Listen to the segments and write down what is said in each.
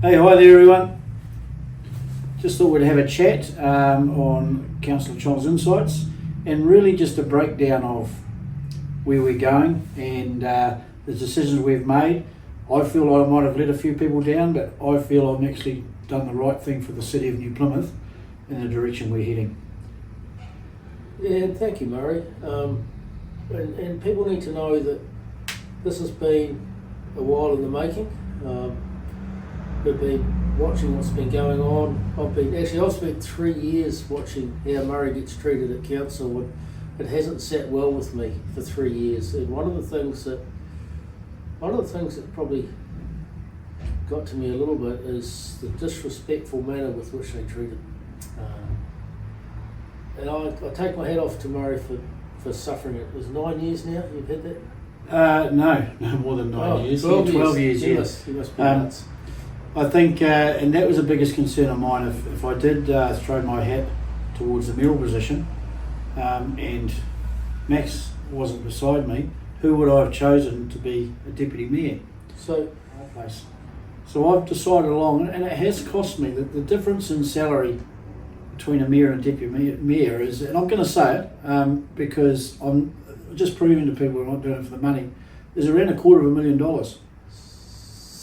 Hey, hi there everyone. Just thought we'd have a chat on Councillor Child's insights and really just a breakdown of where we're going and the decisions we've made. I feel like I might have let a few people down, but I feel I've actually done the right thing for the City of New Plymouth in the direction we're heading. Yeah, thank you, Murray. And people need to know that this has been a while in the making. We've been watching what's been going on. I've spent 3 years watching how Murray gets treated at council, and it hasn't sat well with me for 3 years. And one of the things that probably got to me a little bit is the disrespectful manner with which they treat it. And I take my hat off to Murray for suffering it. It was 9 years now. You've had that? No, more than 9 years. 12 years, yes. You must be nuts. I think, and that was the biggest concern of mine, if I did throw my hat towards the mayoral position and Max wasn't beside me, who would I have chosen to be a deputy mayor? So I've decided along, and it has cost me, that the difference in salary between a mayor and a deputy mayor is, and I'm going to say it because I'm just proving to people I'm not doing it for the money, is around $250,000.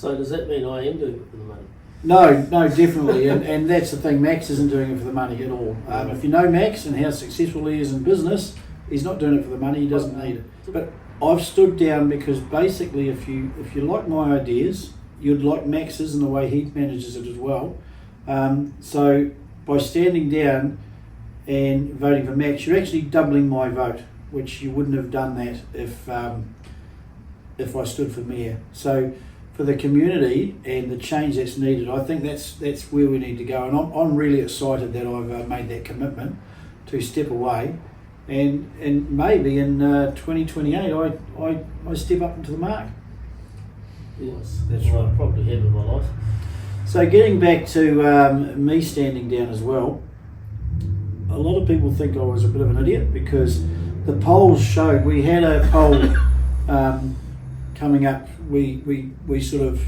So does that mean I am doing it for the money? No, definitely, and that's the thing. Max isn't doing it for the money at all. If you know Max and how successful he is in business, he's not doing it for the money. He doesn't need it. But I've stood down because basically, if you like my ideas, you'd like Max's and the way he manages it as well. So by standing down and voting for Max, you're actually doubling my vote, which you wouldn't have done that if I stood for mayor. So for the community and the change that's needed, I think that's where we need to go. And I'm really excited that I've made that commitment to step away, and maybe in 2028 I step up into the mark. Yes, that's right. I probably have in my life. So getting back to me standing down as well, a lot of people think I was a bit of an idiot because the polls showed, we had a poll coming up. We sort of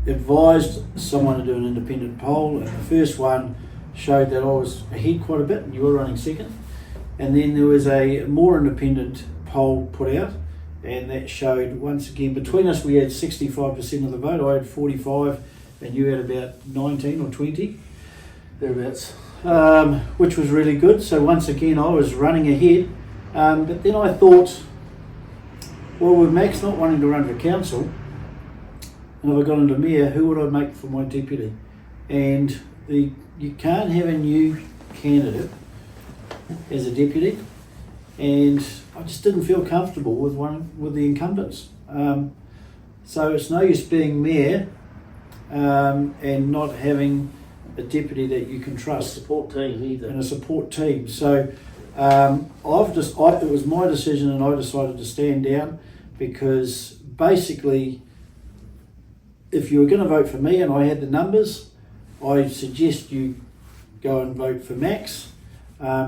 advised someone to do an independent poll, and the first one showed that I was ahead quite a bit and you were running second. And then there was a more independent poll put out, and that showed, once again, between us we had 65% of the vote. I had 45 and you had about 19 or 20 thereabouts, which was really good. So once again I was running ahead, but then I thought, well, with Max not wanting to run for council, and if I got into mayor, who would I make for my deputy? And you can't have a new candidate as a deputy, and I just didn't feel comfortable with the incumbents. So it's no use being mayor and not having a deputy that you can trust. A support team either. And a support team. So it was my decision, and I decided to stand down because basically, if you were going to vote for me and I had the numbers, I suggest you go and vote for Max,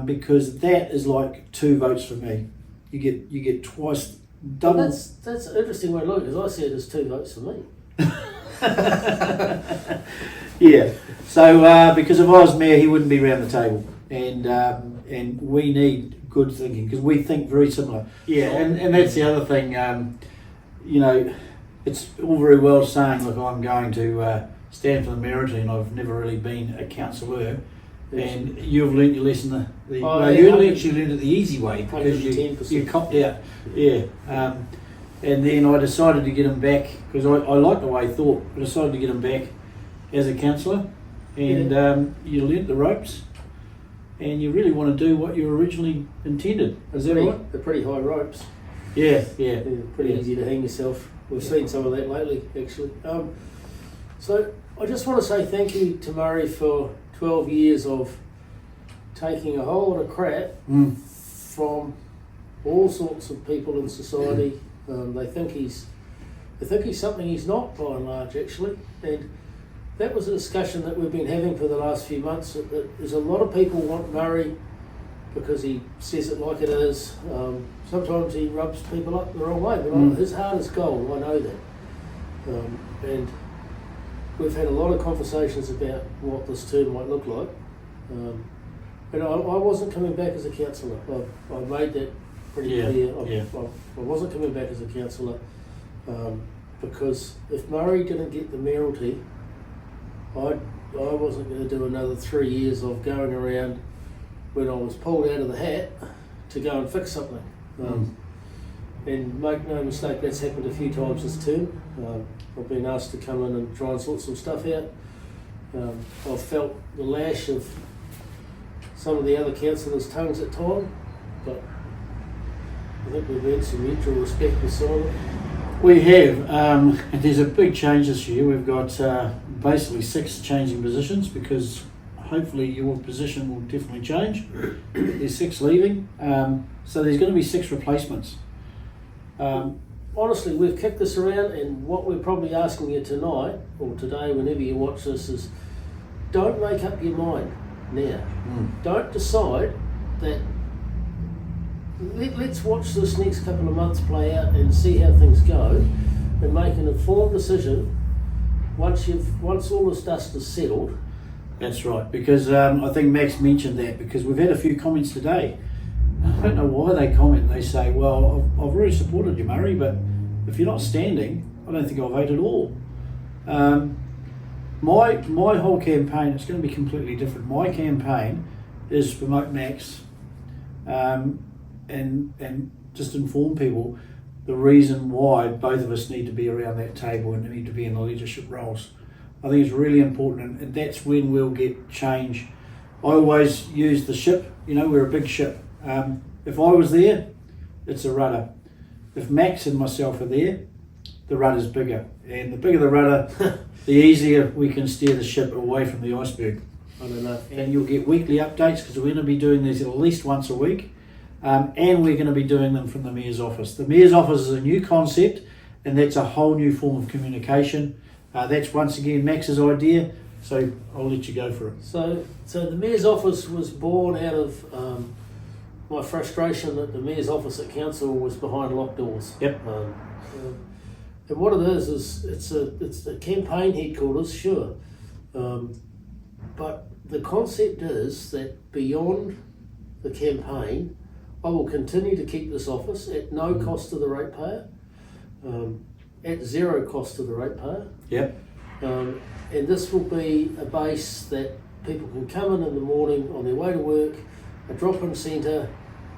because that is like 2 votes for me. You get twice, double. Well, that's an interesting way to look, because I see it as 2 votes for me. Yeah. So because if I was mayor, he wouldn't be around the table, and we need good thinking because we think very similar. Yeah, and that's the other thing. It's all very well saying, look, I'm going to stand for the mayoralty, and I've never really been a councillor. And you've learnt your lesson you actually learned it the easy way because you copped out. Yeah. And then I decided to get him back because I like the way he thought. I decided to get him back as a councillor, and you learnt the ropes, and you really want to do what you originally intended. Is that right? They're pretty high ropes. Yeah. They're pretty easy to hang yourself. We've seen some of that lately, actually. So I just want to say thank you to Murray for 12 years of taking a whole lot of crap from all sorts of people in society. They think he's something he's not, by and large, actually. And that was a discussion that we've been having for the last few months. That there's a lot of people want Murray because he says it like it is. Sometimes he rubs people up the wrong way, but his heart is gold. I know that. And we've had a lot of conversations about what this term might look like. And I wasn't coming back as a councillor. I made that pretty clear. I wasn't coming back as a councillor because if Murray didn't get the mayoralty, I wasn't going to do another 3 years of going around when I was pulled out of the hat to go and fix something. And make no mistake, that's happened a few times this term. I've been asked to come in and try and sort some stuff out. I've felt the lash of some of the other councillors' tongues at times, but I think we've had some mutual respect with Simon. We have, and there's a big change this year. We've got basically 6 changing positions because hopefully your position will definitely change. There's 6 leaving, so there's going to be 6 replacements. Honestly, we've kicked this around, and what we're probably asking you tonight or today, whenever you watch this, is don't make up your mind now. Don't decide that. Let's watch this next couple of months play out and see how things go, and make an informed decision once all this dust is settled. That's right, because I think Max mentioned that because we've had a few comments today. I don't know why they comment. They say, well, I've really supported you, Murray, but if you're not standing, I don't think I'll vote at all. My whole campaign, it's going to be completely different. My campaign is promote Max and just inform people the reason why both of us need to be around that table and need to be in the leadership roles. I think it's really important, and that's when we'll get change. I always use the ship. We're a big ship. If I was there, it's a rudder. If Max and myself are there, the rudder's bigger. And the bigger the rudder, the easier we can steer the ship away from the iceberg. I don't know. And you'll get weekly updates because we're going to be doing these at least once a week. And we're going to be doing them from the Mayor's office. The Mayor's office is a new concept, and that's a whole new form of communication. That's once again Max's idea, so I'll let you go for it. So the Mayor's office was born out of my frustration that the Mayor's office at council was behind locked doors. Yep. And what it is it's the campaign headquarters, sure, but the concept is that beyond the campaign, I will continue to keep this office at no cost to the ratepayer, at 0 cost to the ratepayer. Yep. And this will be a base that people can come in the morning on their way to work, a drop-in centre,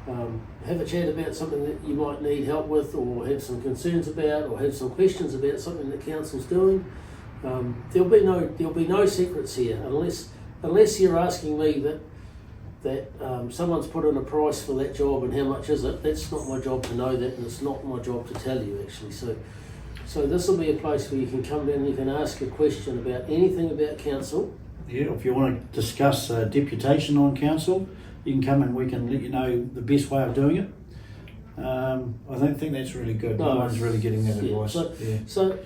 have a chat about something that you might need help with, or have some concerns about, or have some questions about something that council's doing. There'll be no secrets here unless you're asking me that someone's put in a price for that job and how much is it. That's not my job to know that, and it's not my job to tell you actually. So this will be a place where you can come down and you can ask a question about anything about council. Yeah, if you want to discuss deputation on council, you can come and we can let you know the best way of doing it. I don't think that's really good. No one's really getting that advice. So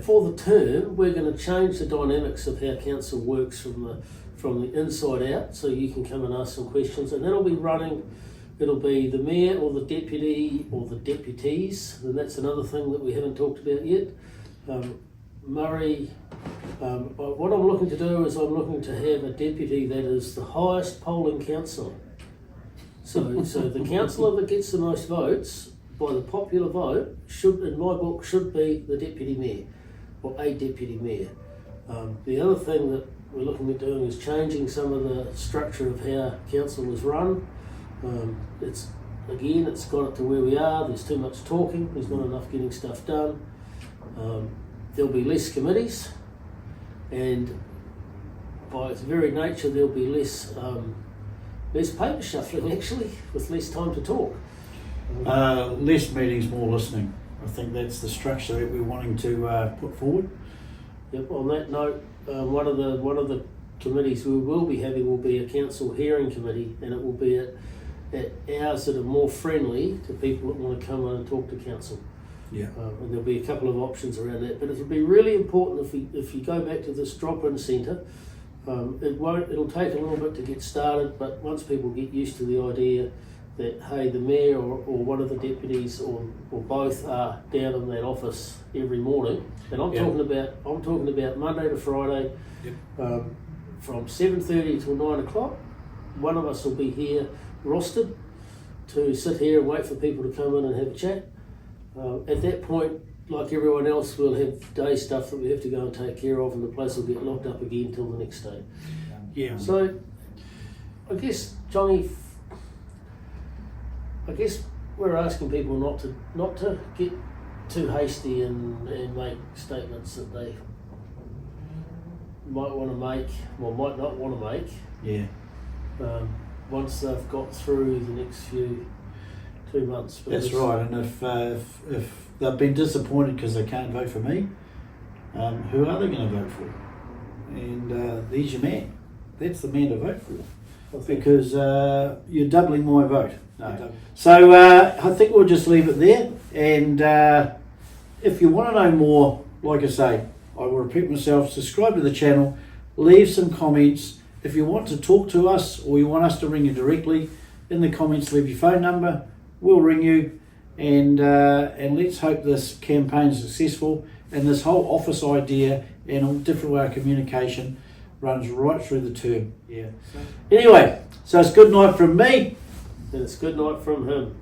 for the term, we're going to change the dynamics of how council works from the inside out, so you can come and ask some questions, and that'll be running. It'll be the mayor or the deputy or the deputies, and that's another thing that we haven't talked about yet. Murray, what I'm looking to do is I'm looking to have a deputy that is the highest polling councillor. So the councillor that gets the most votes by the popular vote should, in my book, should be the deputy mayor or a deputy mayor. The other thing that we're looking at doing is changing some of the structure of how council is run. It's got it to where we are. There's too much talking. There's not enough getting stuff done. There'll be less committees, and by its very nature, there'll be less paper shuffling actually, with less time to talk. Less meetings, more listening. I think that's the structure that we're wanting to put forward. Yep. On that note, one of the committees we will be having will be a council hearing committee, and it will be at hours that are more friendly to people that want to come in and talk to council. Yeah. And there'll be a couple of options around that, but it'll be really important if you go back to this drop-in centre. It'll take a little bit to get started, but once people get used to the idea, that, hey, the mayor or one of the deputies or both are down in that office every morning. And I'm talking about Monday to Friday, from 7:30 till 9 o'clock. One of us will be here rostered to sit here and wait for people to come in and have a chat. At that point, like everyone else, we'll have day stuff that we have to go and take care of, and the place will get locked up again till the next day. Yeah. So, I guess, Johnny, we're asking people not to get too hasty and make statements that they might want to make, or might not want to make. Yeah. Once they've got through the next 2 months. That's right. And if they've been disappointed because they can't vote for me, who are they going to vote for? And there's your man. That's the man to vote for, because you're doubling my vote. No. So I think we'll just leave it there. And if you want to know more, like I say, I will repeat myself, subscribe to the channel, leave some comments. If you want to talk to us or you want us to ring you directly, in the comments leave your phone number, we'll ring you, and let's hope this campaign is successful, and this whole office idea and a different way of communication runs right through the term. Yeah. Anyway, so it's good night from me. And it's good night from him.